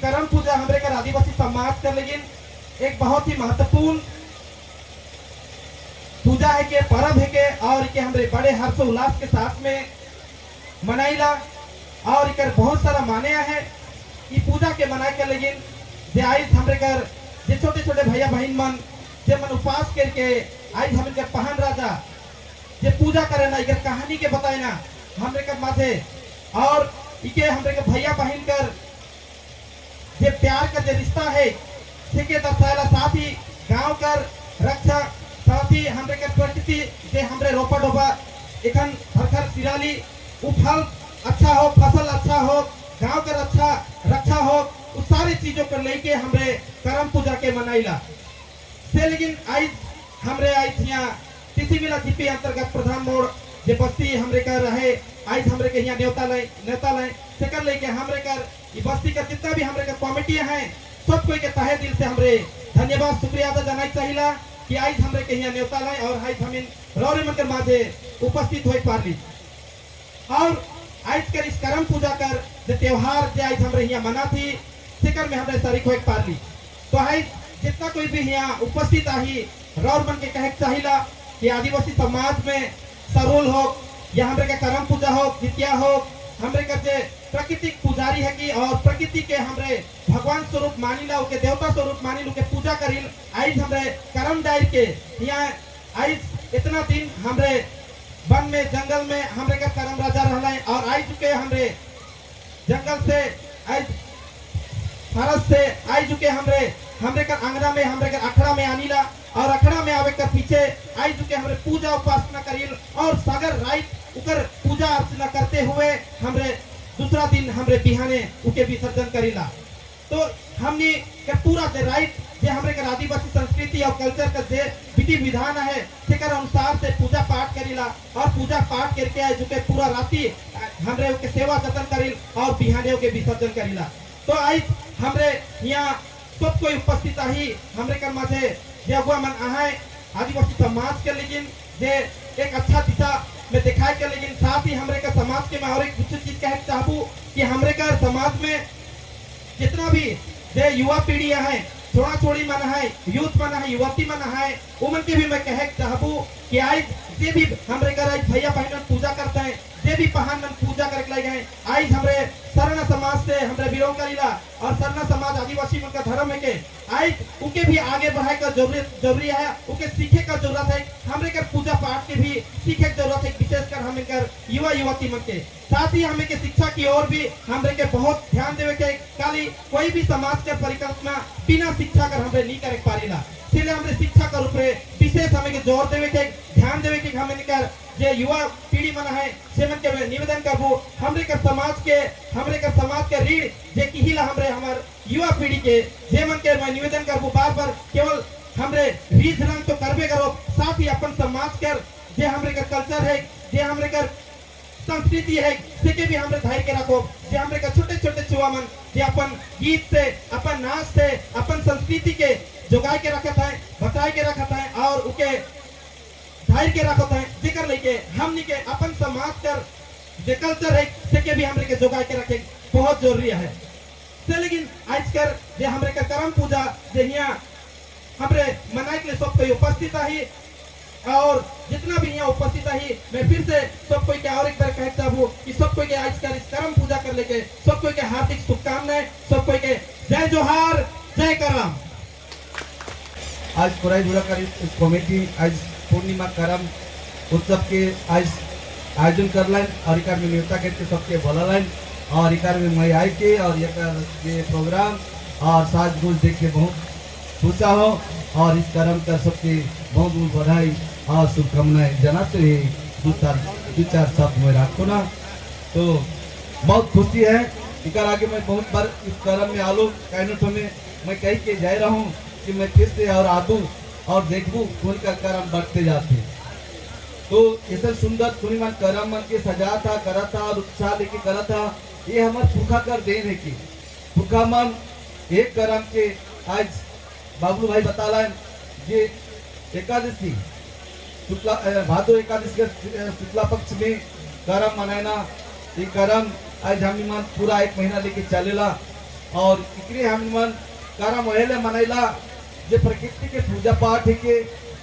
करम पूजा हमारे कर आदिवासी समाज कर लेकिन एक बहुत ही महत्वपूर्ण पूजा है के पर्व है के और के हमारे बड़े हर्षोल्लास के साथ में मनाइला और इकर बहुत सारा माने है ये पूजा के मनाए के लेकिन जे आज हमरे कर जे छोटे छोटे भैया बहन मन जे मन उपवास करके आज हम इनकर पहन राजा जे पूजा करे ना इकर कहानी के बताए ना हमरे कर माथे और इके हमरे के भैया बहन कर जे प्यार का जे रिश्ता है सिके दर्शाला साथ ही गांव कर रक्षा साथ ही हमरे के प्रकृति जे हमरे रोपा डोबा इखन हरखर सिराली फल अच्छा हो फसल अच्छा हो गांव का अच्छा रक्षा हो उस सारी चीजों को लेके हमरे करम पूजा के मनाइला से लेकिन आज हमरे आज यहाँ किसी मिला जीपी अंतर्गत प्रधान मोड़ जे बस्ती हमरे कर रहे आज हमरे के यहाँ नेता लाए से कर लेके हमरे कर ये बस्ती का जितना भी हमरे का कमेटी है सब कोई के तहे दिल से हमरे धन्यवाद शुक्रिया अदा जाना चाहिए कि आज हमरे के यहाँ नेता लाए और आज हम इन रौरे मंदिर माझे उपस्थित हो पारली और आज कर इस करम पूजा कर जो त्योहार जो आज हमरे यहाँ मना थी सिकर में हमरे शरीक हो पारली तो आज जितना कोई भी यहाँ उपस्थित आई रौर मन के कहे चाहिए कि आदिवासी समाज में सरोल हो या हमरे का करम पूजा हो जितिया हो हमरे का जे प्राकृतिक पुजारी है कि और प्रकृति के हमरे भगवान स्वरूप मानिला के देवता स्वरूप मानिल के पूजा करिल आज हमरे करम डायर के यहाँ आज इतना दिन हमरे वन में जंगल में हमरे का करम राजा रहला और आज चुके हमरे जंगल से आज भारत से आज चुके हमरे का अंगना में हमरे का अखड़ा में आनीला और अखड़ा में आवे कर पीछे आज चुके हमरे पूजा उपासना करिल और सागर राइट उकर पूजा अर्चना करते हुए हमरे दूसरा दिन हमरे बिहाने उके विसर्जन करिला तो हमने का पूरा दे राइट जे हमरे का आदिवासी संस्कृति और कल्चर का जे विधि विधान है सेकर अनुसार से पूजा पाठ करिला और पूजा पाठ करके आज के पूरा राति हमरे के सेवा जतन करिल और बिहाने के विसर्जन करिला तो आज हमरे यहाँ सब कोई उपस्थित आई हमरे कर माथे जे अगुआ मन आए आदिवासी समाज के लेकिन जे एक अच्छा दिशा में दिखाए के लेकिन साथ ही हमरे का समाज के मैं और एक दूसरी चीज कहना चाहूँ कि हमरे का समाज में जितना भी जे युवा पीढ़ी है छोड़ा छोड़ी मन है यूथ मन है युवती मन है उमन के भी मैं कहे चाहूँ कि आज जे भी हमरे का आज भैया बहन पूजा करते हैं जे भी पहान मन पूजा करके लगे हैं आज हमरे सरना समाज से हमरे बिलोंग करीला और सरना समाज आदिवासी मन का धर्म है के आज उनके भी आगे बढ़ाए का जरूरी है उनके सीखे का जरूरत है हमरे कर पूजा पाठ के भी सीखे की जरूरत है विशेषकर हमें कर युवा युवती मन के साथ ही हमें के शिक्षा की ओर भी हमरे के बहुत ध्यान देवे के काली कोई भी समाज के परिकल्पना बिना शिक्षा कर हमरे नहीं करे पारीला इसलिए हमरे शिक्षा कर ऊपर विशेष हमें के जोर देवे के ध्यान देवे के हमें कर जे युवा पीढ़ी मन है से मन के मैं निवेदन करबो हमरे का समाज के रीढ़ जे किहिला हमरे हमार युवा पीढ़ी के जे मन के मैं निवेदन करबो बार बार केवल हमरे रीत रंग तो करबे करो साथ ही अपन समाज कर जे हमरे का कल्चर है जे हमरे का संस्कृति है से के भी हमरे धार के रखो जे हमरे का छोटे छोटे छुआ मन जे अपन गीत से अपन नाच से अपन संस्कृति के जोगाए के रखत है बचाए के रखत है और उके धार के रखत है जिक्र लेके हमनी के अपन समाज कर जे कल्चर है से के भी हमरे के जोगाए के रखे बहुत जरूरी है से लेकिन आजकल जे हमरे का करम पूजा जे यहाँ हमरे मनाए के लिए सब कोई उपस्थित है और जितना भी यहाँ उपस्थित है मैं फिर से सब कोई के और एक बार कहता हूँ कि सब कोई के आजकल इस करम पूजा कर लेके सब कोई के हार्दिक शुभकामनाएं सब कोई के जय जोहार जय करम। आज पुराई जुड़ा कर इस कमेटी आज पूर्णिमा करम उत्सव के आज आयोजन कर लाइन और इकार में न्योता करके सबके बोला लाइन और इकार में मैं आई के और ये प्रोग्राम और साज गोल देख के बहुत खुशा हो और इस करम कर सबके बहुत बहुत बधाई और शुभकामनाएं जनाते हुए दो चार शब्द में रखो ना तो बहुत खुशी है इकार आगे मैं बहुत बार इस करम में आलू कहने में मैं कही के जा रहा हूँ कि मैं फिर से और आदू और देखूं कौन का करम बढ़ते जाते तो ऐसा सुंदर पूर्णिमा करम मन के सजा था करा था और उत्साह लेके करा था ये हमारे पुरखा कर देन है कि पुरखा मन एक करम के आज बाबू भाई बता लाइन ये एकादशी शुक्ला भादो एकादशी के शुक्ला पक्ष में करम मनाना ये करम आज हम मन पूरा एक महीना लेके चलेला और इकरे हम मन करम ओहेले मनैला जे प्रकृति के पूजा पाठ है के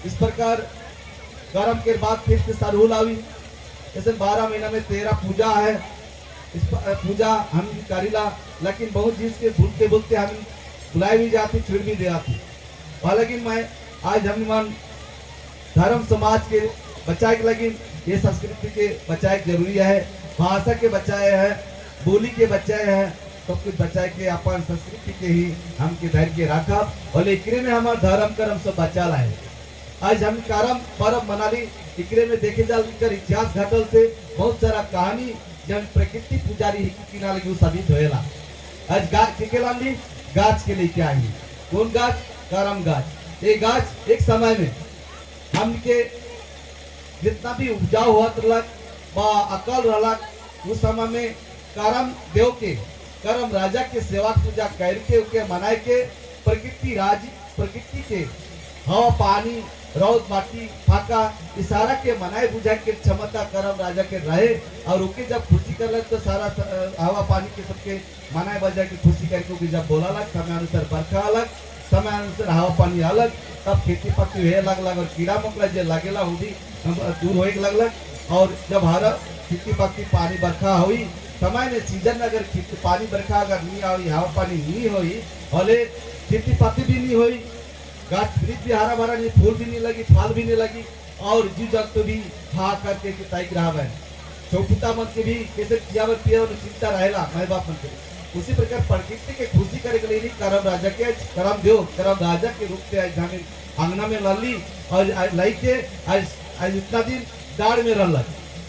इस प्रकार करम के बाद फिर से सरहुल आवी ऐसे 12 महीना में 13 पूजा है। इस पूजा हम भी करीला, लेकिन बहुत चीज के भूलते भूलते हम बुलाए भी जाती छुड़ भी दे आती। हालांकि मैं आज हम मन धर्म समाज के बचाए के लगी ये संस्कृति के बचाए जरूरी है, भाषा के बचाए है, बोली के बचाए है, सब कुछ बचाए के अपन संस्कृति के ही हम के धैर्य के रखा और एकरे में हमारा धर्म कर्म सब बचा ला है। आज हम करम पर्व मनाली इकरे में देखे जाल कर इतिहास घटल से बहुत सारा कहानी जब प्रकृति पुजारी किना लगी साबित होएला। आज गाछ के लाली गाछ के लेके आई, कौन गाछ? करम गाछ। ये गाछ एक समय में हम के जितना भी उपजाऊ हुआ बा अकल रहलक उस समय में करम देव के करम राजा के सेवा पूजा करके उके मनाए के प्रकृति के हवा पानी रौद माटी फाका इशारा के मनाए बुझाए के क्षमता करम राजा के रहे और उके जब खुशी कर तो सारा हवा पानी के सबके मनाए बजाए के खुशी करके जब बोला लग समय अनुसार बरखा अलग समय अनुसार हवा पानी अलग तब खेती पत्ती हुए लगलग और कीड़ा मकोड़ा जो लगेला वो भी दूर होए लगलग। और जब हर खेती पत्ती पानी बरखा हुई समय में सीजन में अगर खेती पानी बरखा अगर नहीं आई हवा पानी नहीं हुई भले खेती पत्ती भी नहीं हुई, गाछ वृक्ष भी हरा भरा नहीं, फूल भी नहीं लगी, फल भी नहीं लगी और जीव जंतु भी खा करके ताइक रहा है। छोटा मन के भी कैसे पियावर पियावर चिंता रहेला माँ बाप मन के। उसी प्रकार प्रकृति के खुशी करे के लिए करम राजा के करम देव करम राजा के रूप में आज हमें अंगना में लली और लाई के आज इतना दिन डाड़ में रह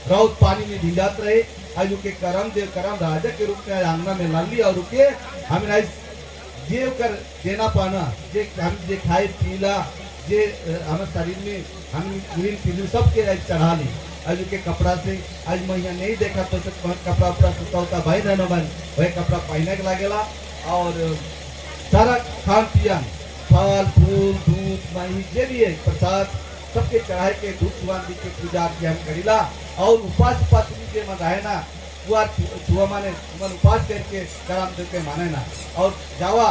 रौद पानी में भिजात रहे। आज के करम देव करम राजा के रूप में आज अंगना में लली और रुके हमें आज जे कर देना पाना जे हम जे खाए पीला जे हमारे शरीर में हम विभिन्न चीजों सब के आज चढ़ा ली। आज के कपड़ा से आज मैं यहाँ नहीं देखा तो कपड़ा उपड़ा सुता होता भाई रहना बन वही कपड़ा पहने के लगेला और सारा खान पियन फल फूल दूध मही जे भी है प्रसाद सबके चढ़ाए के दूध सुवान दी के पूजा आरती हम करीला और उपास पात्री के मन रहे ना छुआ माने मन उपास करके करम देव के माने ना और जावा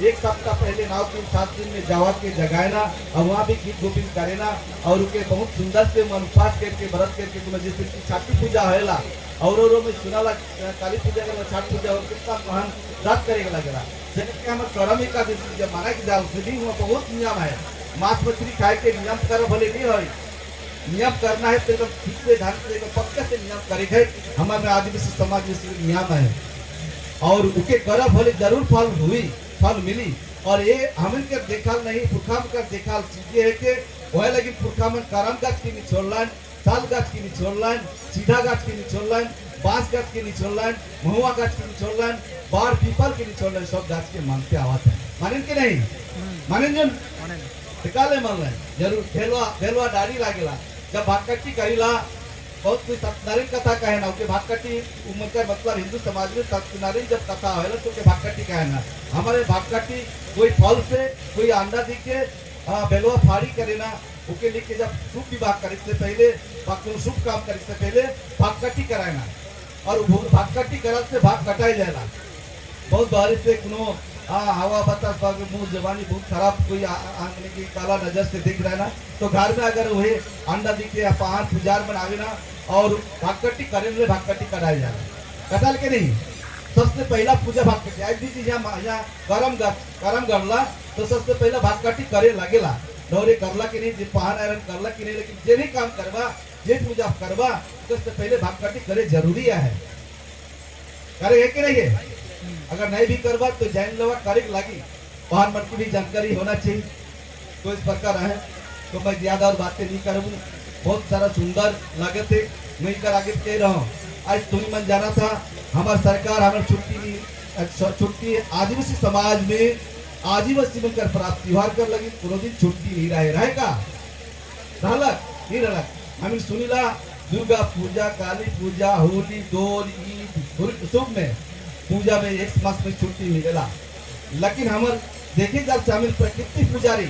एक सप्ताह पहले 9-3-7 दिन में जावा के जगाए ना और वहाँ भी गीत गोविंद करे ना और उनके बहुत सुंदर से मन उपास करके व्रत करके तुम्हें जैसे की छठी पूजा होएला और में सुना ला काली पूजा के छठ पूजा और कितना महान व्रत करेगा लगेला जैसे हमारे करम एकादशी जब माना की जाओ उस दिन बहुत नियम है। मांस मछली खाए के नियम कर भले नहीं हो नियम करना है तो एकदम ठीक से ढंग से पक्का से नियम करेगा हमारे आदिवासी समाज में नियम है और उनके गर्भ भले जरूर फल मिली और ये हमें के देखल नहीं पुरखा में कर देखल चीजें है कि वह लगी पुरखा में करम गाछ की निचोड़लन साल गाछ की निचोड़लन सीधा गाछ की निचोड़लन बांस गाछ की निचोड़लन महुआ गाछ की निचोड़लन बार पीपल की निचोड़लन सब गाछ के मानते आवत है मानें कि नहीं मानें जन निकाले मन जरूर भेलवा दाढ़ी लागेला जब भागकटी करीला बहुत कोई सत्यनारायण कथा कहे ना उनके भागकटी उमर मतलब हिंदू समाज में सत्यनारायण जब कथा है तो के भागकटी कहे ना हमारे भागकटी कोई फल से कोई अंडा दी के बेलवा फाड़ी करे ना उके लेके जब शुभ विवाह करे से पहले शुभ काम करे से पहले भागकटी कराए ना और भागकटी करल से भाग कटाई जाएगा बहुत बारिश से कोनो हवा बतास मुंह जवानी बहुत खराब कोई आंखने की काला नजर से दिख रहा है ना तो घर में अगर वही अंडा दिखे या पहाड़ पुजार बनावे ना और भागकटी करे भागकटी कराए जाए कटल के नहीं सबसे पहला पूजा भागकटी आज भी चीज यहाँ करम गड़ला तो सबसे पहला भागकटी करे लगेला डोरे करला की नहीं पहाड़ आयरन करला की नहीं लेकिन जे भी काम करवा जे पूजा करवा तो सबसे पहले भागकटी करे जरूरी है करे है कि नहीं है। अगर नहीं भी करवा तो जान लो करे लगी पहाड़ मन की भी जानकारी होना चाहिए तो इस प्रकार है तो मैं ज्यादा और बातें नहीं करूँ बहुत सारा सुंदर लगे थे मैं कर आगे कह रहा हूँ। आज तुम्हें मन जाना था हमारी सरकार हमारी छुट्टी आदिवासी समाज में आदिवासी बनकर प्राप्त त्योहार कर लगी कोनो दिन छुट्टी नहीं रहेगा नहीं रहलक हमें सुनीला दुर्गा पूजा काली पूजा होली दोल ईद शुभ में पूजा में एक मास में छुट्टी मिलेला लेकिन हमारे देखे जब से हमें प्रकृति पुजारी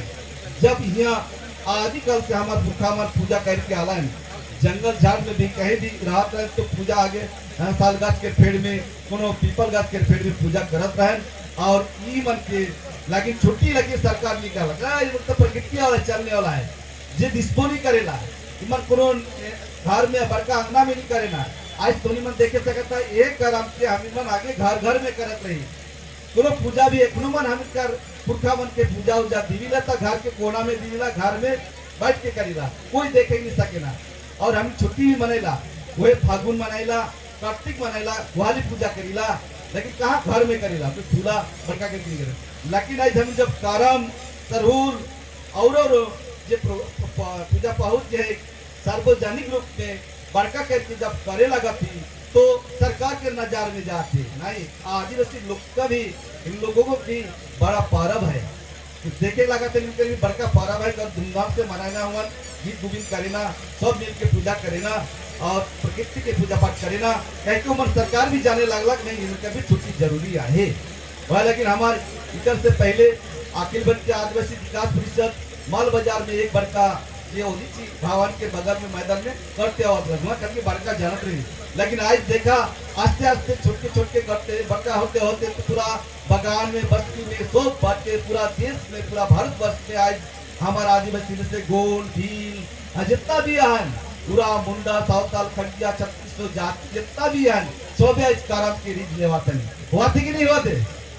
जब यहाँ आदिकाल से हमारे भूखा मन पूजा करके आला है जंगल झाड़ में भी कहीं भी रहता है तो पूजा आगे साल गाछ के पेड़ में कोनो पीपल गाछ के पेड़ में पूजा करत रहे और ई मन के लेकिन छुट्टी लगी सरकार निकाल मतलब प्रकृति वाला चलने वाला है जे डिस्पो नहीं करेला इमन कोनो घर में बड़का अंगना में नहीं करेना आज तोनी मन देखे सकता है एक करम के हम मन आगे घर घर में करत रही कोनो पूजा भी एक मन हम कर पुरखा मन के पूजा उजा दिवीला तो घर के कोना में दिवीला घर में बैठ के करीला कोई देखे नहीं सकेला और हम छुट्टी भी मनेला वही फागुन मनाइला कार्तिक मनाइला ग्वाली पूजा करीला लेकिन कहाँ घर में करेला तो झूला बड़का के करे लेकिन आज हम जब करम सरहुल और जे पूजा पाहुत जे सार्वजनिक रूप में बड़का करके जब करे लगा थी तो सरकार के नजार में जाते नहीं आदिवासी लोग का भी इन लोगों को भी बड़ा पर्व है तो देखे लगा थे इनके भी बड़का पर्व है धूमधाम से मनाना हुआ गीत गोविंद करेना सब मिल के पूजा करेना और प्रकृति के पूजा पाठ करेना कहीं को मन सरकार भी जाने लगला नहीं इनका भी छुट्टी जरूरी है वह लेकिन हमारे इधर से पहले अखिल भारतीय आदिवासी विकास परिषद माल बाजार में एक बड़का ये ओडिसी भवन के बगल में मैदान में करते हुआ करके बड़का जानत रही लेकिन आज देखा आस्ते आस्ते छोटे करते बड़का होते होते तो पूरा बगान में बस्ती में सब बांट के पूरा देश में पूरा भारतवर्ष में आज हमारा आदिवासी जैसे गोंड भील जितना भी है पूरा मुंडा सावताल खंडिया छत्तीसगढ़ जाति जितना भी है सब इस कारम के रीत में हुआ थे कि नहीं हुआ थे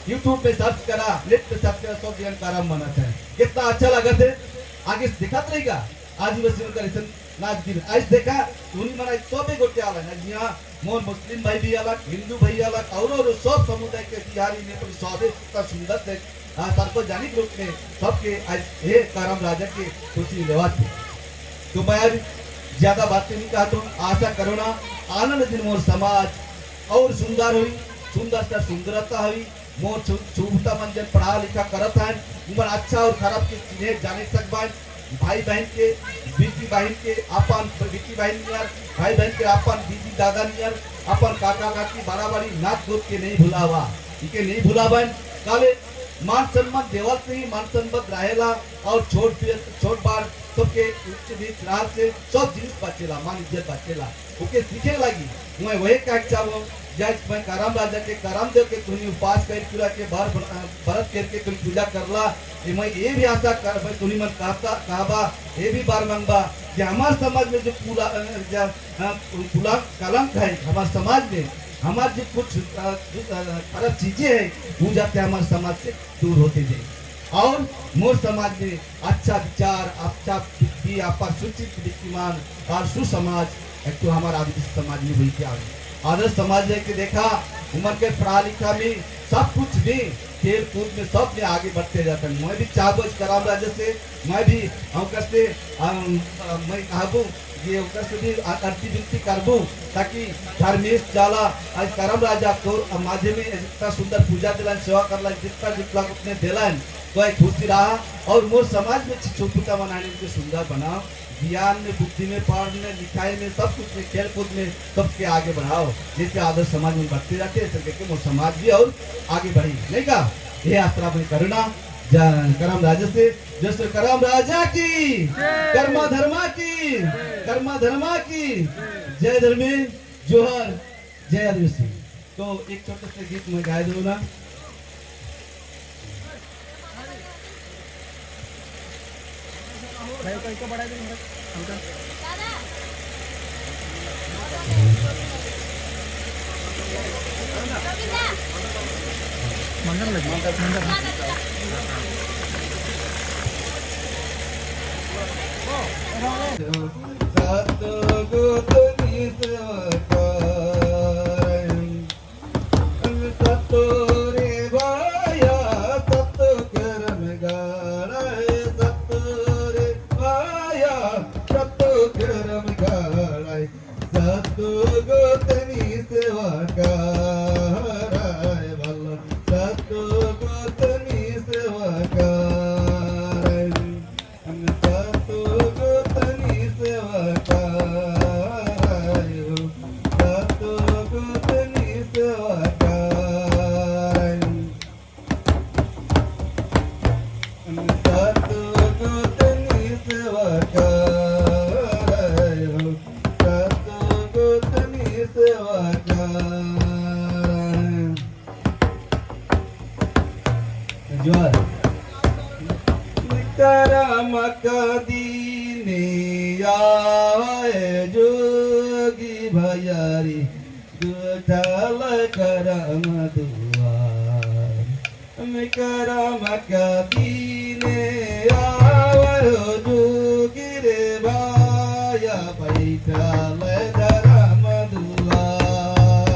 यूट्यूब पे सर्च करा नेट पे सर्च करा सब जन कारम मनाते हैं कितना अच्छा लगा थे आगे दिखात रहेगा आदिवासी का रिसन नाच दिन आज देखा उन्हीं मना सब गोटे आला है यहाँ मोर मुस्लिम भाई भी अलग हिंदू भाई अलग और सब समुदाय के बिहारी नेपाली स्वादेश इतना सुंदर थे सार्वजनिक रूप में सबके आज ये कारम राजा के खुशी लेवा थे तो मैं ज्यादा बातें नहीं कहता हूँ आशा करो ना आनंद दिन मोर समाज और सुंदर हुई सुंदर सुंदरता हुई मोर शुभता मंजन पढ़ा लिखा करत है उमर अच्छा और खराब के चिन्हे जाने सकबा भाई बहन के बेटी बहन के अपन बेटी बहन नियर भाई बहन के अपन दीदी दादा नियर अपन काका काकी बड़ा बड़ी नाच गोद के नहीं भुलावा इके नहीं भुलावा काले मान सम्मान देवल से ही मान सम्मान रहेला और छोट बार सबके उच्च नीच राह से सब जिनिस बचेला मान इज्जत बचेला ओके सीखे लगी मैं वही कह चाहूँ जय मैं करम राजा के करम देव के तुनी उपास कर पूरा के बार भरत करके तुम पूजा करला कि मैं ये भी आशा कर मैं तुनी मन कहबा ये भी बार मांगबा कि हमारे समाज में जो पूरा कलंक है हमारे समाज में हमारे जो कुछ खराब चीजें हैं वो जाते हमारे समाज से दूर होते जाए और मोर समाज में अच्छा विचार अच्छा बुद्धि आपा सुचित विद्यमान और सुसमाज एक तो हमारा आदिवासी समाज में हुई क्या आदर्श समाज के देखा उम्र के पढ़ा लिखा में सब कुछ भी खेल कूद में सब में आगे बढ़ते जाते हैं मैं भी चाहूँ इस करम राजा से मैं भी से मैं कहूँ ये से भी अर्जी विनती करबू ताकि धर्मेश जाला आज करम राजा को माझे में इतना सुंदर पूजा दिलान सेवा करला जितना उतने दिलान तो एक खुशी रहा और मोर समाज में छोटा मनाने के सुंदर बनाओ ज्ञान में बुद्धि में पढ़ने लिखाई में सब कुछ में खेल कूद में सबके आगे बढ़ाओ जिससे आदर्श समाज में बढ़ते जाते हैं मोर समाज भी और आगे बढ़ी नहीं का ये यात्रा अपनी करुणा करम राजा से जैसे करम राजा की कर्मा धर्मा की जय धर्मे जोहर जय आदिवासी तो एक छोटे से गीत में गाए दूँ ना भाई को बढ़ा दे हमका मंदर लगी जोर करम कदीने आए जोगी भैयारी दुठल करम दुआर करम कदीने आए जोगी रे भाया बैठल धरम दुआर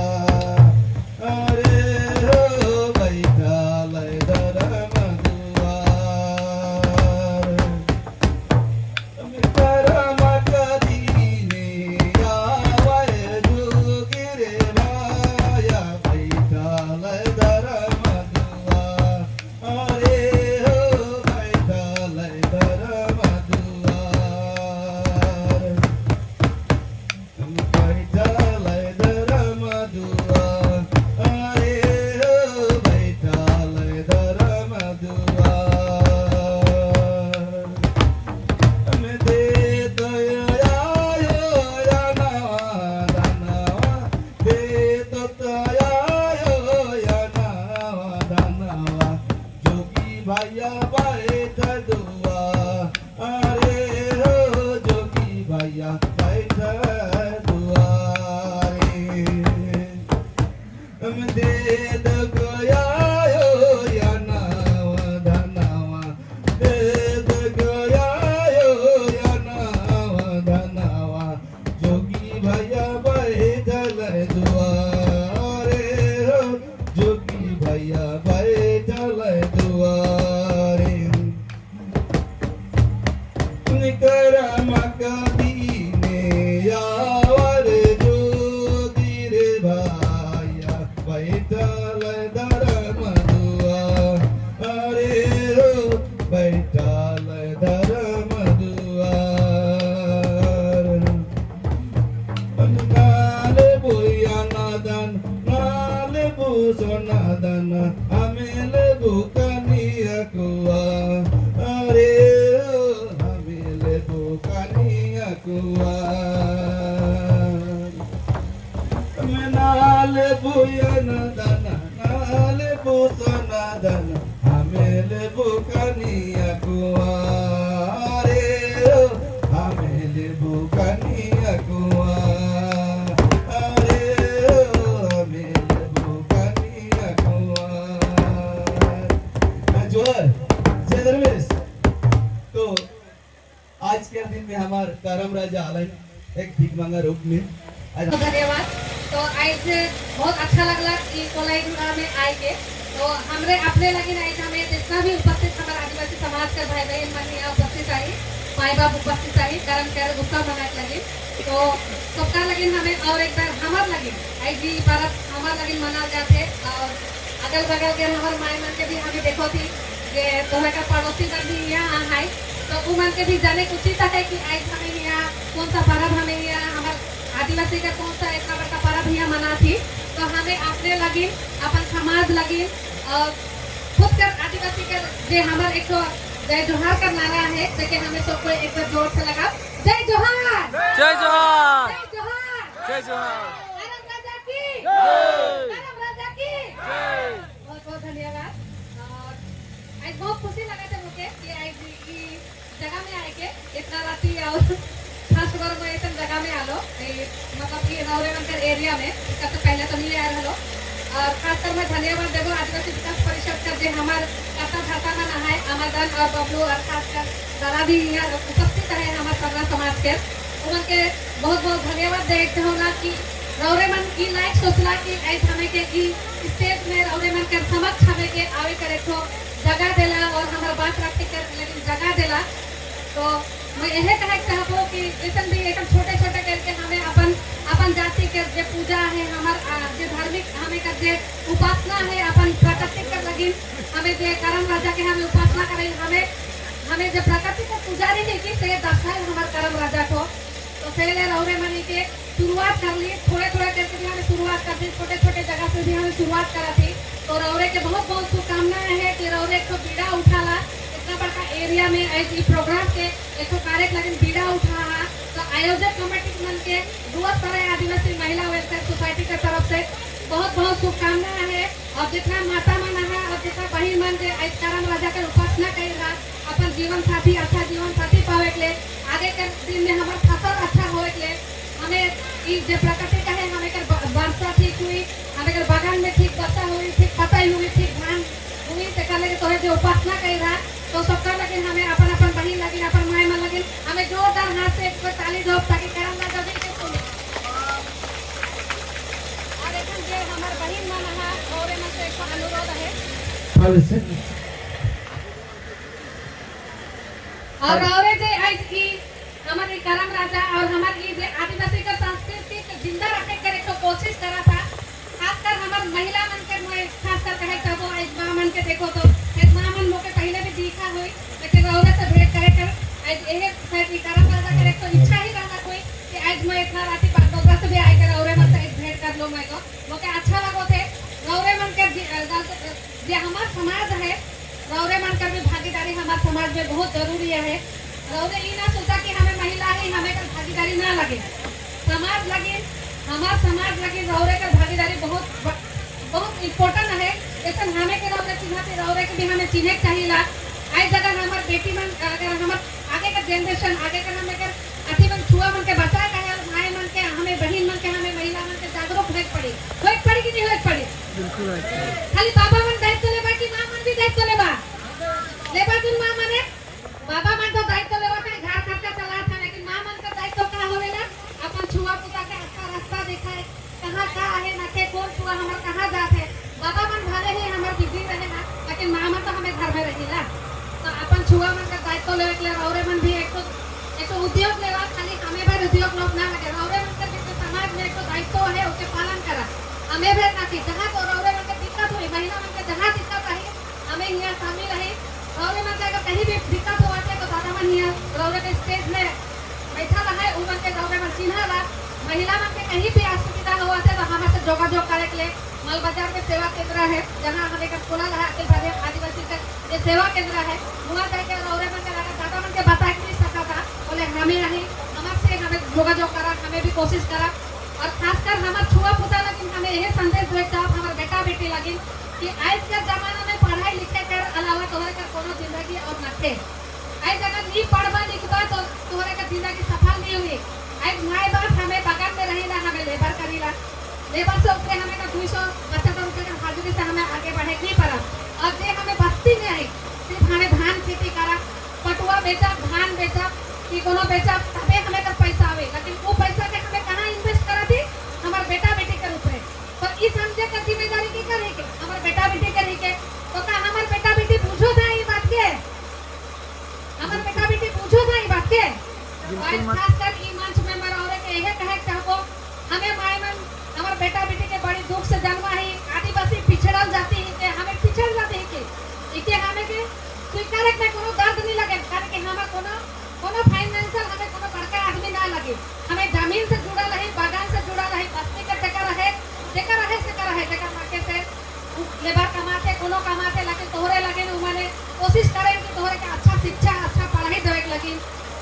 अरे हो बैठल धरम दुआर करम कदीने आवे जोगी रे भाया बैठल धरम दुआर अरे हो बैठल धरम दुआर बैठल धरम दुआर अरे हो बैठल धरम दुआर में दे दया या नवा दानवा दे तो दया या नवा दानवा जोगी भैया बैठ दुआ अरे हो जोगी भैया बैठ दुआरे हम दे दया या नवा दानवा दे दया या नवा दानवा जोगी भैया बैठल दुआरे हो जोगी भैया बैठल दुआरे करम कदीने आवर जोगी रे भाया बैठल धरम दुआर अरे हो बैठल धरम दुआर नाले बुया नादन नाले बु सोनादन हमेले बुकनिया कुआ अरे हो हमेले बुकनिया कुआ नाले बुया नादन नाले बु सोनादन हमेले बुकनिया कुआ अरे हो हमेले बुकनिया कुआ अरे हो हमेले बुकनिया कुआ जोर जय दरवेश। तो आज के दिन में हमार करम राजा आलन एक भीख मांगा रूप में आज धन्यवाद। तो आज बहुत अच्छा लगला कि कोलाईगुड़ा में आए के तो हमरे अपने लगी आज हमें जितना भी उपस्थित हमारे आदिवासी समाज के भाई बहन मन यहाँ उपस्थित आई माई बाप उपस्थित आई कर्म कर उत्सव मनाए लगे तो सबका लगिन हमें और एक बार हमार लगिन आई जी भारत हमार लगिन मना जाते और अगल बगल के हमारे माई मन के भी हमें देखो थी कि तोहरे का पड़ोसी मन भी यहाँ है तो वो मन के भी जाने की उचित है कि आज हमें यहाँ कौन सा पर्व हमें यहाँ हमारे आदिवासी का कौन सा इतना बड़ा पर्व यहाँ मना थी तो हमें अपने लगी अपन समाज लगी और खुद कर आदिवासी के जे हमारे एक तो जय जोहार का नारा है लेकिन हमें सबको एक बार जोर से लगा जय जोहार जय जोहार जय जोहार जय जोहार करम राजा की करम राजा की बहुत बहुत धन्यवाद और आज बहुत खुशी लगा था मुझे कि आज की जगह में आए के इतना राती और खास कर मैं इतना जगह में आलो मतलब कि नवरेवंकर एरिया में इसका तो पहले तो नहीं आया रहो और खासकर मैं धन्यवाद देवो आदिवासी विकास परिषद का जो हमारे कथा भाषा में नहाए अमरदन और बबलू और खासकर दादा भी यहाँ उपस्थित है हमारे सर्रा समाज के उनके बहुत बहुत धन्यवाद देखते हो ना कि रौरेमन की लाइक सोचला कि ऐसा हमें के की स्टेज में रौरेमन के समक्ष हमें के आवे करे तो जगह देला और हमारा बात रखते कर लेकिन जगह देला तो मैं यह कहना चाहबो कि ऐसा भी एकदम छोटे छोटे करके हमें अपन अपन जाति के जो पूजा है हमार जो धार्मिक हमें का जो उपासना है अपन प्रकृति कर लगी हमें जो करम राजा के हमें उपासना करें हमें जो प्रकृति को पुजारी नहीं की से दर्शाए हमारे करम राजा को तो पहले रौरे मनी के शुरुआत कर ली थोड़े थोड़े करके भी हमें शुरुआत कर दी छोटे छोटे जगह से भी हमें शुरुआत करा थी तो रौरे के बहुत बहुत शुभकामनाएं है कि रौरे को बीड़ा उठाला इतना बड़ा एरिया में ऐसी प्रोग्राम के एक कार्यक्रम लगे बीड़ा उठा तो आयोजक कमेटी मन के बहुत सारे आदिवासी महिला वेलफेयर सोसाइटी की तरफ से बहुत बहुत शुभकामनाएं है और जितना माता मन है और कितना बहिन मन जे आज करम राजा के उपासना करेगा अपन जीवन साथी अच्छा जीवन साथी पावे के लिए आगे के दिन में हमार फसल अच्छा होए के लिए हमें ई जे प्रकृति कहे हमें कर वर्षा ठीक हुई हमें कर बगान में ठीक वर्षा हुई ठीक कटाई हुई ठीक धान हुई ते कर लगे तो है जो उपासना करेगा तो सबका लगे हमें अपन अपन बहिन लगे अपन माय मन लगे हमें जोरदार हाथ से एक ताली दो ताकि करम राजा दिल के सुने और एखन जे हमार बहिन मन है और मन से एक अनुरोध है और जे आज की हमारे करम राजा और हमारी जे आदिवासी का संस्कृति को जिंदा रखे करे तो कोशिश करा था खासकर हमार महिला मन के मैं खासकर कहे तब आज मां मन के देखो तो एक मां मन मोके पहले भी दिखा हुई लेकिन औरे से भेंट करे कर आज यह शायद करम राजा करे तो इच्छा ही रहना कोई कि आज मैं इतना राती पर दोगरा से भी आए कर औरे मन से भेंट कर लो मैं को मोके अच्छा लगो थे औरे मन के जे हमार समाज है रौरे मन कर भी भागीदारी हमारे समाज में बहुत जरूरी है रौरे ये ना सोचा कि हमें महिला ही हमें कर भागीदारी ना लगे समाज लगे हमार समाज लगे रौरे कर भागीदारी बहुत बहुत इम्पोर्टेंट है जैसे हमें के रौरे चिन्हते रौरे के भी हमें चिन्हे चाहिए ला आज जगह हमार बेटी मन अगर हमार आगे का जनरेशन आगे का हमें कर अति मन छुआ मन के बचाए का है माय मन के हमें बहन मन के हमें महिला मन के जागरूक होए पड़ी कि नहीं होए पड़ी खाली बाबा मन दायित्व लेबा कि मां मन भी दायित्व लेबा तुम मां मने बाबा मन तो दायित्व लेबा के घर खर्चा चला था लेकिन मां मन का दायित्व का होवेला अपन छुआ पुता के अच्छा रास्ता दिखाए कहां का है ना के कौन छुआ हमर कहां जात है बाबा मन भले ही हमर बिजी रहे ना लेकिन मां मन तो हमें घर में रहिला तो अपन छुआ मन का दायित्व लेवे के औरे मन भी एक तो उद्योग लेवा खाली हमें भी उद्योग लोग ना लगे औरे मन का जिस समाज में एक दायित्व है उसके पालन करा हमें भी ना कि जहां तो औरे मन के दिक्कत हुई महिला मन के जहां दिक्कत रही हमें यहाँ शामिल रहे रौरे मन के अगर कहीं भी दिक्कत हुआ तो दादा मन यहाँ रौरे के स्टेज में बैठा रहा उ मन के रौरे मन चिन्हा ला महिला मन के कहीं भी असुविधा हुआ तो हमारे से जोगाजोग करे के लिए माल बाजार में सेवा केंद्र है जहाँ हमें का खोला रहा अखिल भारतीय आदिवासी का ये सेवा केंद्र है वहाँ जाके रौरे मन के दादा मन के बता नहीं सका था बोले हमें रही हमारे से हमें जोगाजोग करा हमें भी कोशिश करा और खासकर हमारे छुआ पुता लेकिन हमें यह संदेश देता हमारे बेटा बेटी लगी कि आज के जमाना में पढ़ाई लिखे कर अलावा तोहरे का कोनो जिंदगी और न थे आज अगर नहीं पढ़वा लिखवा तो तोहरे का जिंदगी सफल नहीं हुई आज माए बाप हमें बगान में रहेला हमें लेबर करीला लेबर से ऊपर हमें का 275 रुपए का हाजिरी से हमें आगे बढ़े नहीं पड़ा और जे हमें बस्ती में आई सिर्फ हमें धान खेती करा पटुआ बेचा धान बेचा कि कोनो बेचा तबे हमें का पैसा आवे लेकिन वो पैसा के हमें कहाँ इन्वेस्ट करा थी हमारे बेटा बेटी के रूप में तो इस समझे का जिम्मेदारी की करे के हमारे बेटा बेटी करे के तो का हमारे बेटा बेटी पूछो था ये बात के हमारे बेटा बेटी पूछो था ये बात के आज खासकर ई मंच में मैं औरे के यह कहे चाहबो हमें माय मन हमारे बेटा बेटी के बड़ी दुख से जन्मा है आदिवासी पिछड़ल जाती है के हमें पिछड़ जाते है के इके हमें के स्वीकार के कोनो दर्द नहीं लगे कारण के हमें कोनो फाइनेंशियल हमें कोनो बड़का आदमी ना लगे हमें जमीन से जुड़ा रहे बागान से जुड़ा रहे बस्ती के जगह रहे जगह माके से लेबर कमाते कोनो कमाते लेकिन तोहरे लगे न माने कोशिश करें कि तोहरे का अच्छा शिक्षा अच्छा पढ़ाई देवे लगी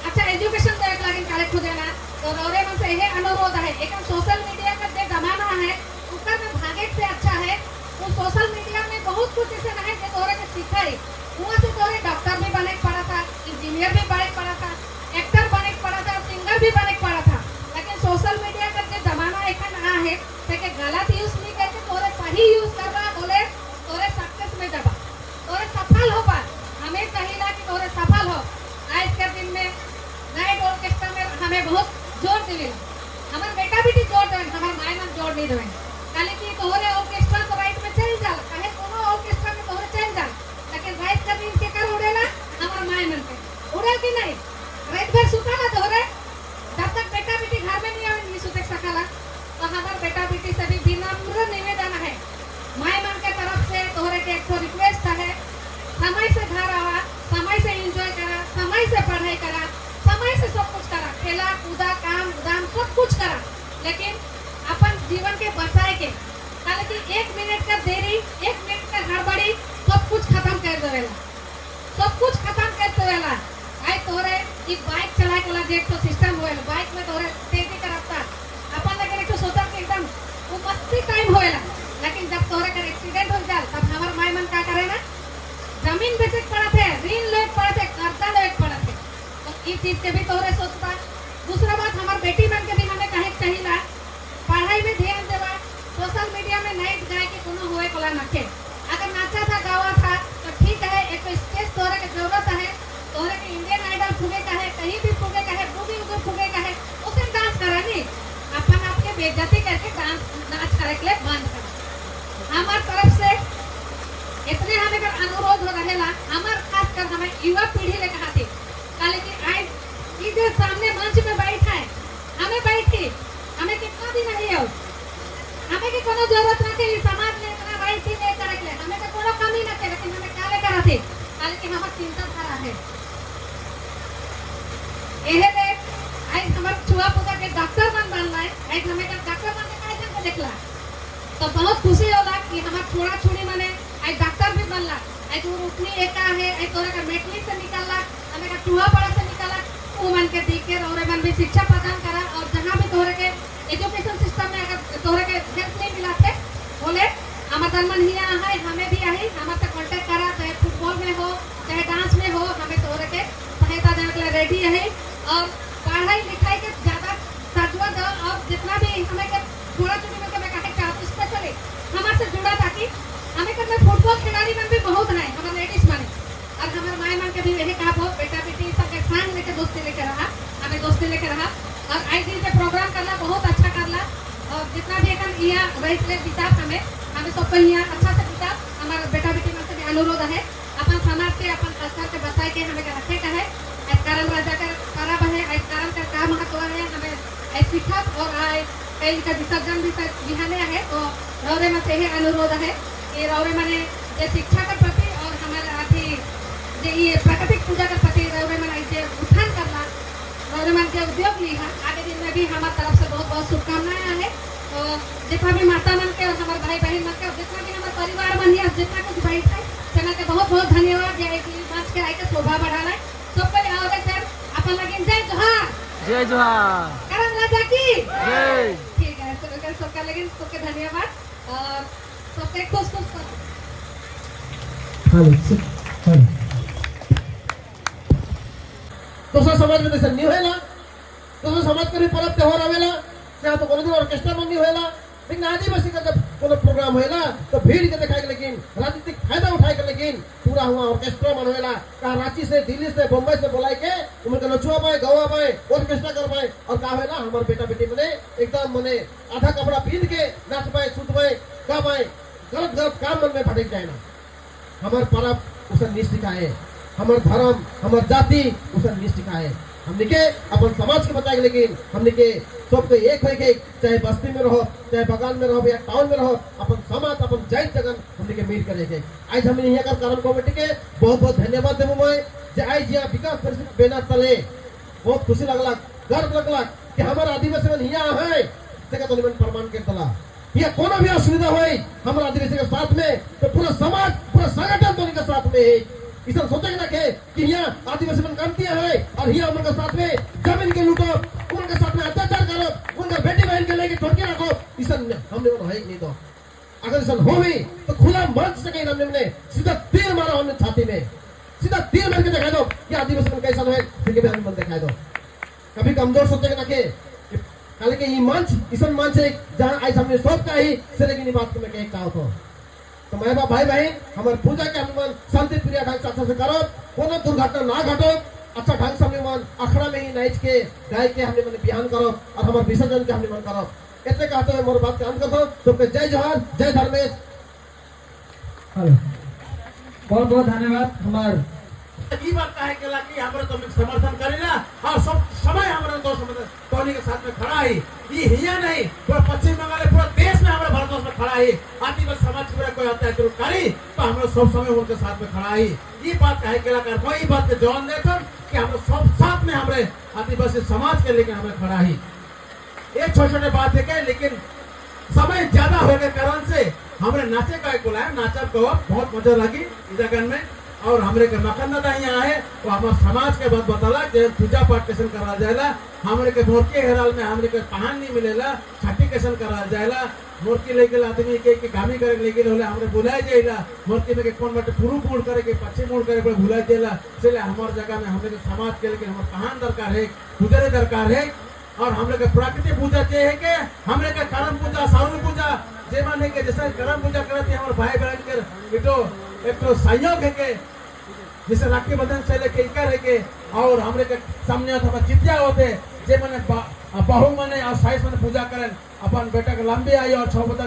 अच्छा एजुकेशन देवे लगी काले खुदेना तो रौरे मन से यह अनुरोध है एक सोशल मीडिया का जो जमाना है उसका में भागे से अच्छा है वो सोशल मीडिया में बहुत कुछ ऐसे है जो तोहरे के सिखाई वहाँ से तोहरे डॉक्टर भी बने पड़ा था इंजीनियर भी बने पड़ा था एक्टर बने पड़ा था सिंगर भी बने पड़ा था लेकिन सोशल मीडिया का जो जमाना एक ना है के गलत यूज नहीं करके तोरे सही यूज कर रहा बोले तोरे सक्सेस में जबा तोरे सफल हो पा हमें चाहिए कि तोरे सफल हो आज के दिन में नए ऑर्केस्ट्रा में हमें बहुत जोर दिले हमारे बेटा बेटी जोर देवे हमारे माय मन जोर नहीं देवे काले कि तोरे ऑर्केस्ट्रा तो राइट में चल जा काहे कोनो ऑर्केस्ट्रा में तोरे चल जा लेकिन राइट के दिन के चीज के भी तोहरे सोचता। दूसरा बात हमार बेटी बन के भी हमें कहे चाहिए पढ़ाई में ध्यान देवा, सोशल मीडिया में नहीं गाय के कोनो हुए कोला नखे। अगर नाचा था गावा था तो ठीक है, एक तो स्टेज तोहरे के जरूरत है, तोहरे के इंडियन आइडल फूगे का है, कहीं भी फूगे का है, बूगी उधर फूगे का है, उसे डांस करा नहीं अपन आपके बेइज्जती करके डांस नाच करे के लिए बंद करा। हमार तरफ से इतने हमें कर अनुरोध हो रहेला, हमार खासकर हमें युवा पीढ़ी ले कहा थी काले कि आज इधर सामने मंच में बैठा है, हमें बैठी हमें कितना दिन नहीं हो, हमें की कोनो जरूरत नहीं है समाज में इतना बैठी नहीं करे के लिए, हमें का कोनो कमी नहीं है, लेकिन हमें काले करा थी काले कि हमार चिंता धारा है। एहे ले आज हमार छुआ पूजा के डॉक्टर बनना है, आज हमें का डॉक्टर बनने का जन को देखला तो बहुत खुशी होला कि हमार छोड़ा छोड़ी माने आज डॉक्टर भी बनला। आज वो उतनी एका है, आज तोरा का मेटली से निकलला, हमें का चूहा पड़ा से निकला, वो मन के देख के और मन भी शिक्षा प्रदान करा। और जहाँ भी तोरे के एजुकेशन सिस्टम में अगर तोरे के हेल्प नहीं मिला थे बोले हमारे मन ही है, हमें भी आई हमारे से कॉन्टेक्ट करा, चाहे फुटबॉल में हो चाहे डांस में हो, हमें तोरे के सहायता देने के लिए रेडी है। और पढ़ाई लिखाई के ज्यादा सजवा दो और जितना भी हमें के थोड़ा छोटी में मैं कहे चाहती स्पेशली हमारे से जुड़ा ताकि हमें कर फुटबॉल खिलाड़ी मन भी बहुत है हमारे लेडीज मन, और हमारे माए मन के भी यही कहा हो बेटा बेटी सबके संग लेके दोस्ती लेके रहा, हमें दोस्ती लेके रहा। और आज दिन से प्रोग्राम करना बहुत अच्छा करला, और जितना भी एक यहाँ रही बिता हमें सबको यहाँ अच्छा से बिता। हमारे बेटा बेटी मन से भी अनुरोध है अपन समाज के अपन कल्चर के बचाए के हमें रखे का है। कारण राजा का करब है, कारण का काम महत्व है, हमें शिक्षक और कई का विसर्जन भी बिहाने है। तो रौरे में से अनुरोध है कि रौरे मैंने ये शिक्षा के प्रति और हमारे अथी ये प्राकृतिक पूजा के प्रति रौरे मैंने ऐसे उत्थान करना, रौरे मन के उद्योग ली है। आगे दिन में भी हमारे तरफ से बहुत बहुत शुभकामनाएं है। तो जितना भी माता मन के और हमारे भाई बहन मन के और जितना भी हमारे परिवार मन है जितना कुछ भाई है चैनल के बहुत बहुत धन्यवाद। जय मंच के आई के शोभा बढ़ाना है सबको आओगे सर अपन लगे जय जोहार, जय जोहार, करण राजा की जय। ठीक है, तो सबका लगे सबके धन्यवाद और सबके खुश खुश करो। दोस्तों समाज में जैसे नहीं होएला, दोस्तों समाज के भी पर्व त्योहार आवेला, चाहे तो कोनो दिन ऑर्केस्ट्रा में नहीं होएला, लेकिन आदिवासी का जब कोनो प्रोग्राम होएला तो भीड़ के दिखाए, लेकिन राजनीतिक फायदा उठाए के, लेकिन पूरा हुआ ऑर्केस्ट्रा मन होएला का रांची से दिल्ली से बम्बई से बुलाए के उनके नचुआ पाए गवा पाए ऑर्केस्ट्रा कर पाए। और का होएला हमारे बेटा बेटी मने एकदम मने आधा कपड़ा पहन के नाच पाए सुत पाए गा पाए, गलत गलत काम मन में भटक जाए ना। हमारे पर्व उसे निष्ठिका है, हमार धर्म हमार जाति उसे निष्ठिका है। हमने के अपन समाज के बताए, लेकिन हमने के सबको एक है के चाहे बस्ती में रहो चाहे बगान में रहो या टाउन में रहो, अपन समाज अपन जाइत जगन हमने के मिल करे के। आज हमने यहाँ का कारण कमेटी के बहुत बहुत धन्यवाद देबो मैं जे आज यहाँ विकास परिषद बैनर तले बहुत खुशी लगला, गर्व लगला कि हमारे आदिवासी मन यहाँ है तेका तो निमन प्रमाण के तला या कोनो भी असुविधा होई हमारे आदिवासी के साथ में तो पूरा समाज पूरा संगठन तो के साथ में है। इस सोचे ना कि यहाँ आदिवासी मन कामती है और यहाँ उनके साथ में जमीन के लूटो, उनके साथ में अत्याचार करो, उनका बेटी बहन के लेके ठोके रखो, इस हमने है नहीं। तो अगर इस हो भी तो खुला मंच से कहीं हमने सीधा तीर मारा, हमने छाती में सीधा तीर मार के दिखा दो कि आदिवासी मन कैसा है, फिर भी हमने मन दिखाई दो। कभी कमजोर सोचे ना कल के ये मंच इस मंच है जहाँ आज हमने सब का ही से, लेकिन बात को मैं कह चाहता हूँ तो मैं भाई बहन हमारे पूजा के हम शांति प्रिय ढंग से अच्छा से करो, कोनो दुर्घटना ना घटो, अच्छा ढंग से हमने मन अखड़ा में ही नाच के गाय के हमने मन बिहान करो और हमारे विसर्जन के हमने मन करो। इतने कहते हुए मोर बात के अंत करता हूँ। सबके जय जोहार, जय धर्मेश। बहुत बहुत धन्यवाद। हमारे ई बात कहे के लागी हमरे तो समर्थन करेला और सब समय हमरे दोस्त समर्थन टोनी के साथ में खड़ा है। ये हिया नहीं पूरा पश्चिम बंगाल पूरा देश में हमारे भारतवर्ष में खड़ा है। आदिवासी समाज के कोई अत्याचार करी तो हमरे सब समय उनके साथ में खड़ा है। ये बात कहे के लागी कोई बात के जवान देकर कि हमरे सब साथ में हमरे आदिवासी समाज के लेके हमें खड़ा है। ये छोटे-छोटे बात है लेकिन समय ज्यादा होने के कारण से हमरे नाचे का एक बुलाया, नाचा को बहुत मजा लगी इस जगह में और हमरे के मखन दादा यहाँ है वो हमारे समाज के बात बताला कि पूजा पाठ कैसे करा जाएला हमरे के मोरकी हेराल में हमरे के पहान नहीं मिलेला छठी कैसे करा जाएला मोरकी लेके आदमी के गामी करे लेके होले हमरे बुलाए जाइला मोरकी में के कौन बाटे पूर्व मोड़ करे के पश्चिम मोड़ करे पर बुलाए जाइला चले हमारे जगह में हमरे के समाज के लेके हमारे पहान दरकार है पूजा दरकार है और हमरे के प्राकृतिक पूजा चाहिए है के हमरे के करम पूजा सारू पूजा जे माने के जैसे करम पूजा करते हैं हमारे भाई बहन के एक तो सहयोग है के जैसे राखी बंधन से लेके इकर है के और हमरे के सामने अथवा जितिया होते जे माने बहु माने और साइस माने पूजा करन अपन बेटा के लंबी आई और 6 बता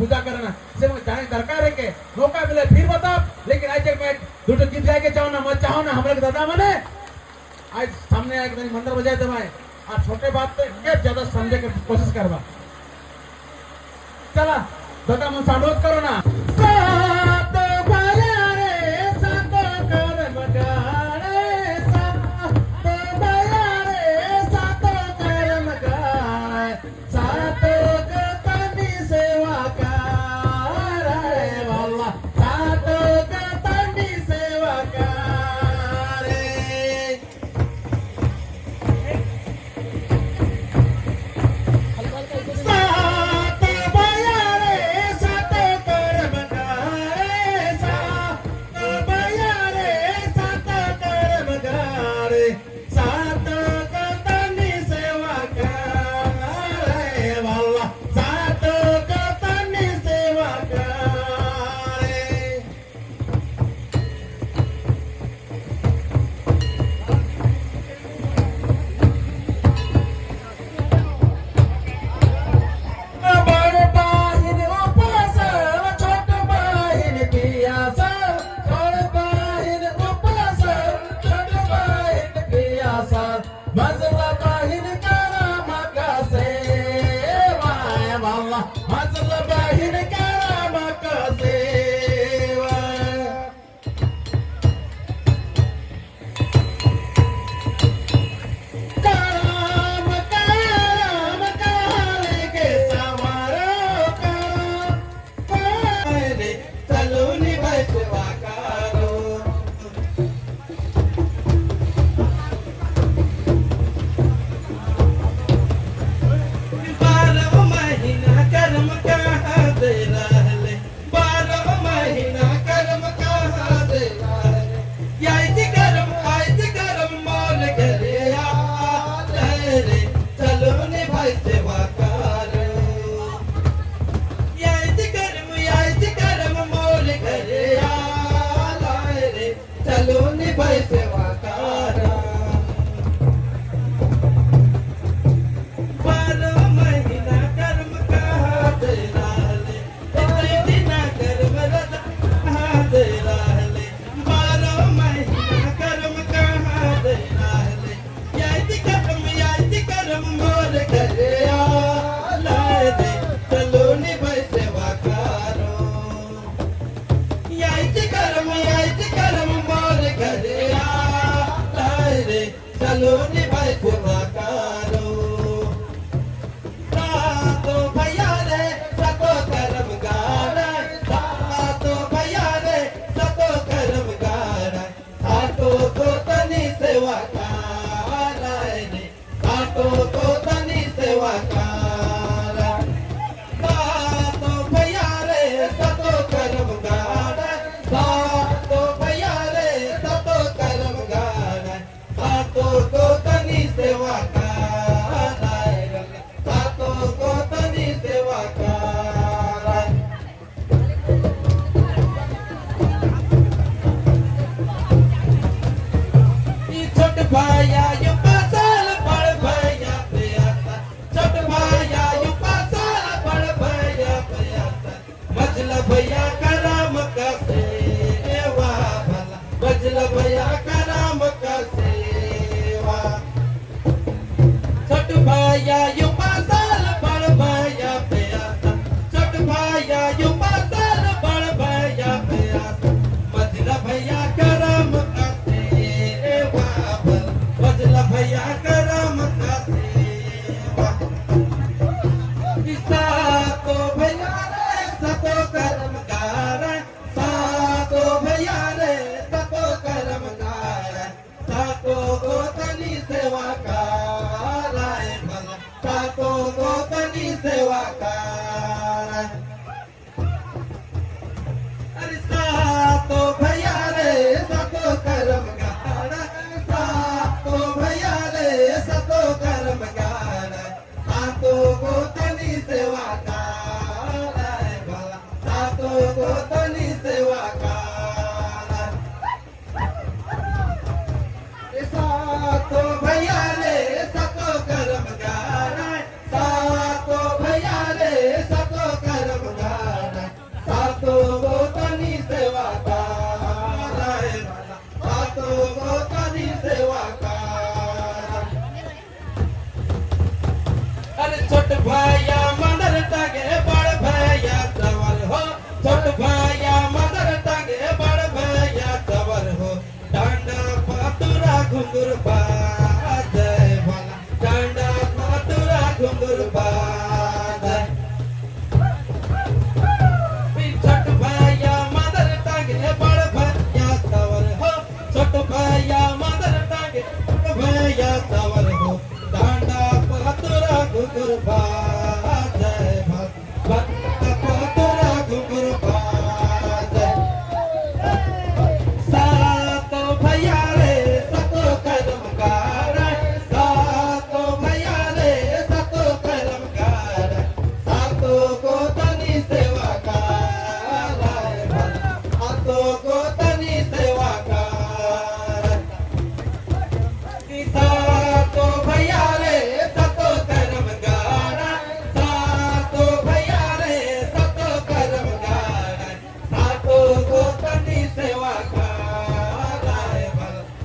पूजा करना से माने जाने दरकार है के मौका मिले फिर बता लेकिन आज तक मैं दूसरे गीत गाय के चाहो ना मत चाहो ना हमरे के दादा माने आज सामने आके मेरी मंदिर बजाए दे भाई और छोटे बात पे एक ज्यादा समझे की कोशिश करवा चला दादा मन से अनुरोध करो ना सात भैया रे सात कर्म गाड़े सात भैया रे सात कर्म गाड़े सात गतनी सेवा करे वाला सात गतनी सेवा करे सात भैया रे सात कर्म गाड़े सात भैया रे सात कर्म गाड़े सात गतनी सेवा करे वाला सात गतनी सेवा करे बड़ बाहिन उपवासल छोट बाहिन पियासल बड़ बाहिन उपवासल छोट बाहिन पियासल मजला बाहिन करम का सेवा वाला मजला बाहिन करम का सेवा करम करम काले के सवारो करम रे चलो निभैसवा करो बारह महीना कर्म कहाँ दे रहले 12 महीना कर्म कहाँ दे रहले याइति कर्म मौल घरे आले रे चलो निभाई सेवा करो याइति कर्म मौल घरे आले रे चलो निभाई सेवा करो 12 महीना कर्म कहाँ दे रहले इतने दिन कर्म रत कहाँ दे रहले 12 महीना कर्म कहाँ दे रहले याइति कर्म मोर घरे आले रे चलो निभाई सेवा करो याइति कर्म मोर घरे आले रे चलो निभाई सेवा करो सातो भैया रे सातो कर्म गाड़े सातो भैया रे सातो कर्म गाड़े सातो को तनी सेवा करे रे सातो को तनी सेवा करे सातो भैया रे सातो कर्म गाड़े सातो भैया रे सातो कर्म गाड़े सातो को तनी सेवा करे रे सातो को तनी सेवा करे ई छोट भैया यू पासल बड़ भैया प्यासा छोट भैया यू पासल बड़ भैया प्यासा मजला भैया करम का सेवा भला मजला भैया करम का सेवा छोट भैया यू पासल बड़ भैया प्यासा छोट भैया यू पासल बड़ भैया प्यासा मजला भैया करम का सेवा भला मजला घुंघरू बाजे भक्त को तोरा घुंघरू बाजे सातो भैया रे सतो कर्म कार सातो भैया रे सतो कर्म कार सातो को तनी सेवा कार सातो को तनी सेवा कार सातो भैया रे सतो कर्म कार सातो भैया रे सतो कर्म कार सातो को तनी सेवा कार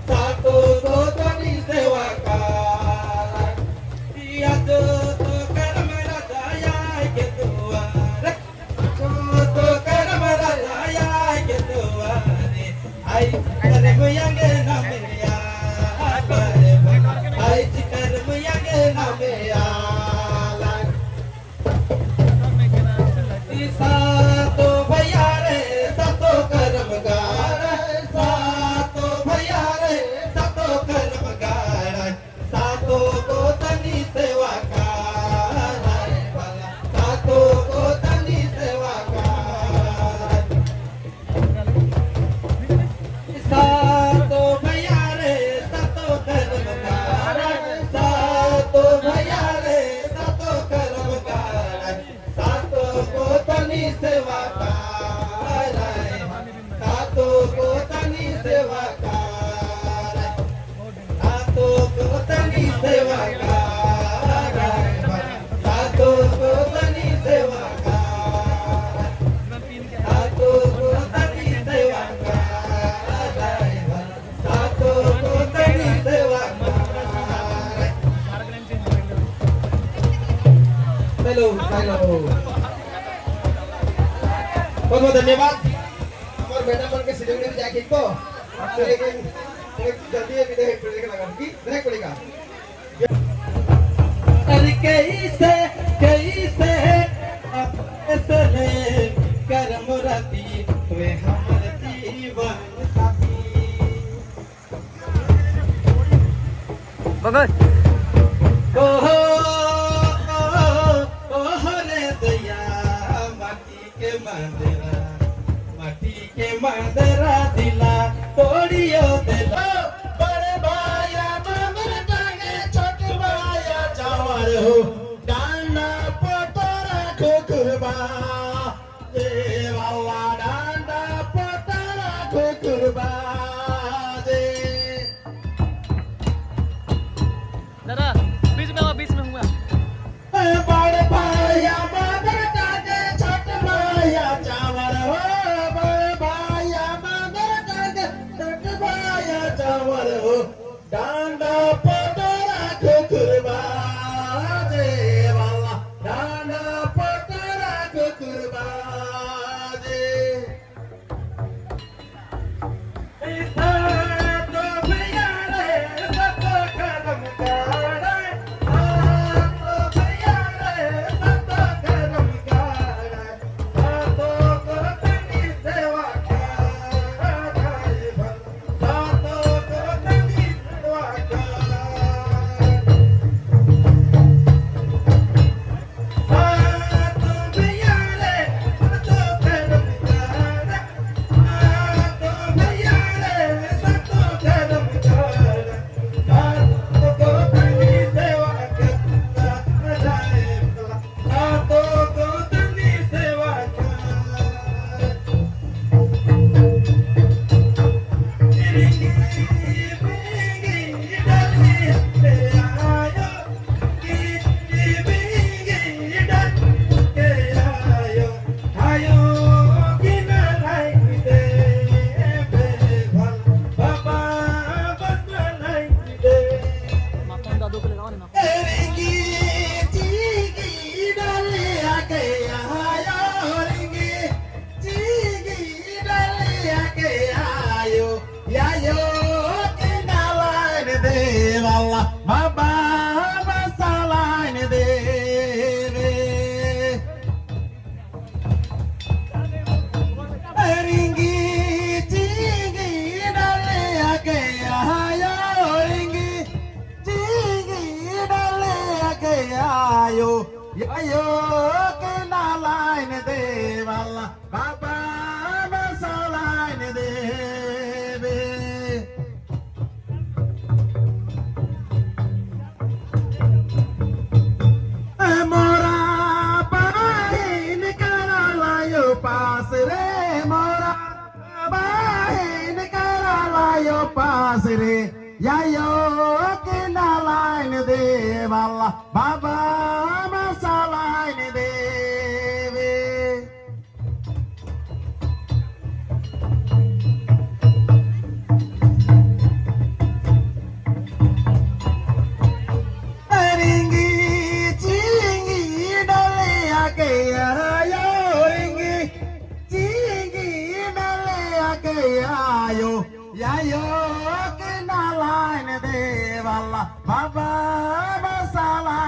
सातो को तनी सेवा कार याद तो कर्म राजा के दुआरे तो कर्म राजा के दुआरे आई कर्म यंगे ना मिलिया आई कर्म यंगे ना मिलिया सातो भैया रे सतो कर्म कार सातो भैया रे सतो कर्म कार सातो को तनी सेवा कार सातो को तनी सेवा कार सातो भैया रे सतो कर्म कार सातो भैया रे सतो कर्म कार सातो को तनी सेवा कार सातो को तनी सेवा कार सातो को तनी सेवा कार सातो को तनी सेवा कार सातो को तनी सेवा कार सातो को तनी सेवा कार हेलो हेलो बहुत बहुत धन्यवाद और मैडम बन के सिलेंडर भी जाके को लेकिन एक जल्दी विदाई पड़ेगा लगा की ब्रेक पड़ेगा अरे कैसे कैसे असले कर्म रति वे हमर जीवन साथी बगल ओहो रे दया माटी के मंदरा दिला तोड़ियो दिला बड़े भाया मगर टांगे छोटे भाया चावल हो डांडा पतरा ठोकरबा देवाला डांडा पतरा ठोकरबा दे दादा बीच में हुआ बड़े भाया मगर टांगे छोटे भाया चावल हो बड़े भाया मगर टांगे छोटे भाया चावल हो डांडा पतरा ठोकरबा देवाला डांडा पतरा ठोकरबा दे सातो भैया रे सतो कर्म कार सातो भैया रे सतो कर्म कार सातो को तनी सेवा कार सातो को तनी सेवा yayo kinalain devala baba masalain deve mora bahin karalayo pasre mora bahin karalayo pasre yayo kinalain devala baba masalain deve ringi chingi dale ake ayo ringi chingi dale ake ayo yayo kinalain devala baba masala